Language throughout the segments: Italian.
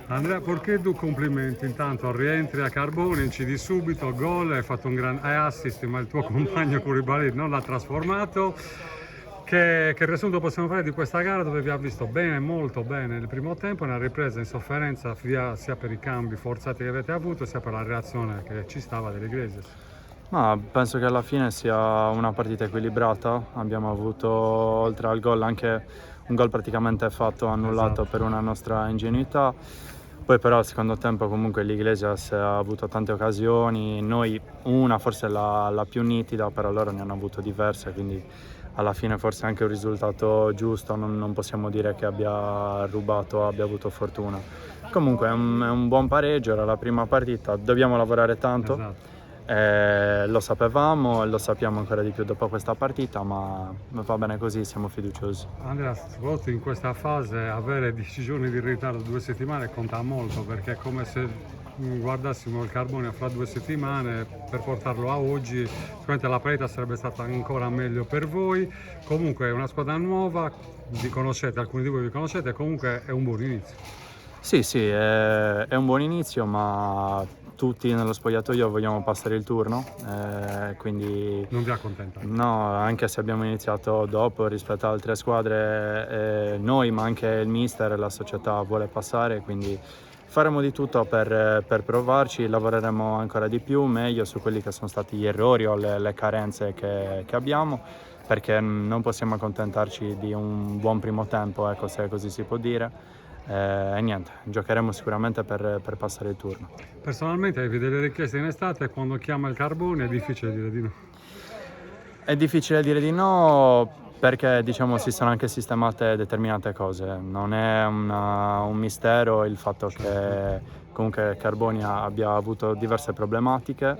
Andrea, perché tu complimenti? Intanto rientri a Carbone, incidi subito, gol, hai assist, ma il tuo compagno Koulibaly non l'ha trasformato. Che riassunto possiamo fare di questa gara dove vi ha visto bene, molto bene nel primo tempo, nella ripresa in sofferenza sia per i cambi forzati che avete avuto, sia per la reazione che ci stava dell'Iglesias? Ma penso che alla fine sia una partita equilibrata. Abbiamo avuto, oltre al gol, anche un gol praticamente fatto, annullato Esatto. per una nostra ingenuità. Poi però al secondo tempo comunque l'Iglesias ha avuto tante occasioni, noi una forse la più nitida, però loro ne hanno avuto diverse, quindi alla fine forse anche un risultato giusto, non possiamo dire che abbia rubato o abbia avuto fortuna. Comunque è un buon pareggio, era la prima partita, dobbiamo lavorare tanto. Esatto. Lo sapevamo e lo sappiamo ancora di più dopo questa partita, ma va bene così, siamo fiduciosi. Andrea, soprattutto in questa fase avere 10 giorni di ritardo, 2 settimane, conta molto, perché è come se guardassimo il Carbone fra 2 settimane per portarlo a oggi. Sicuramente la partita sarebbe stata ancora meglio per voi. Comunque è una squadra nuova, vi conoscete, alcuni di voi vi conoscete, comunque è un buon inizio. Sì, sì, è un buon inizio, ma tutti nello spogliatoio vogliamo passare il turno, quindi Non vi accontentate. no, anche se abbiamo iniziato dopo rispetto ad altre squadre, noi, ma anche il mister e la società vuole passare, quindi faremo di tutto per provarci, lavoreremo ancora di più, meglio su quelli che sono stati gli errori o le carenze che abbiamo, perché non possiamo accontentarci di un buon primo tempo, ecco, se così si può dire. E niente, giocheremo sicuramente per passare il turno. Personalmente avevi delle richieste in estate e quando chiama il Carbone è difficile dire di no. È difficile dire di no perché diciamo si sono anche sistemate determinate cose, non è un mistero il fatto che comunque Carbonia abbia avuto diverse problematiche,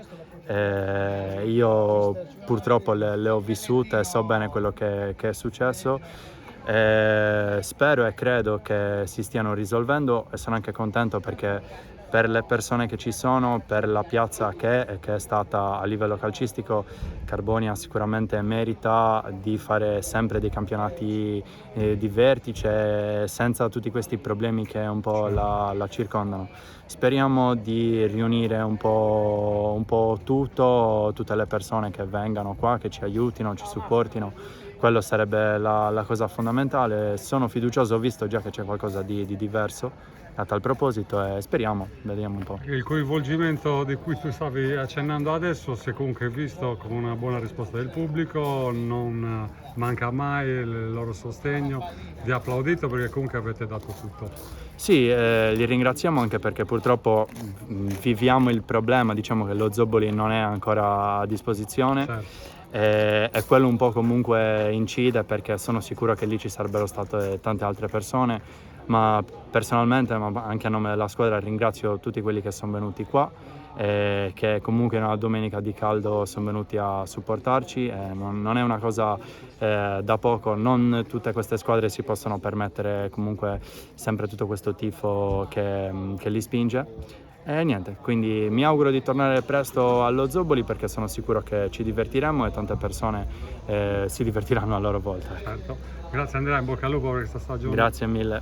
io purtroppo le ho vissute e so bene quello che è successo. Spero e credo che si stiano risolvendo e sono anche contento perché per le persone che ci sono, per la piazza che è stata a livello calcistico, Carbonia sicuramente merita di fare sempre dei campionati di vertice senza tutti questi problemi che un po' la circondano. Speriamo di riunire un po' tutte le persone che vengano qua, che ci aiutino, ci supportino. Quello sarebbe la cosa fondamentale. Sono fiducioso, ho visto già che c'è qualcosa di diverso a tal proposito e speriamo, vediamo un po'. Il coinvolgimento di cui tu stavi accennando adesso si è comunque visto con una buona risposta del pubblico, non manca mai il loro sostegno, vi applaudito perché comunque avete dato tutto. Sì, li ringraziamo anche perché purtroppo viviamo il problema, diciamo che lo Zoboli non è ancora a disposizione. Certo. E quello un po' comunque incide perché sono sicuro che lì ci sarebbero state tante altre persone, ma personalmente, ma anche a nome della squadra, ringrazio tutti quelli che sono venuti qua, che comunque una domenica di caldo sono venuti a supportarci, non è una cosa da poco, non tutte queste squadre si possono permettere comunque sempre tutto questo tifo che li spinge. E niente, quindi mi auguro di tornare presto allo Zoboli perché sono sicuro che ci divertiremo e tante persone si divertiranno a loro volta. Certo. Grazie Andrea, in bocca al lupo per questa stagione. Grazie mille.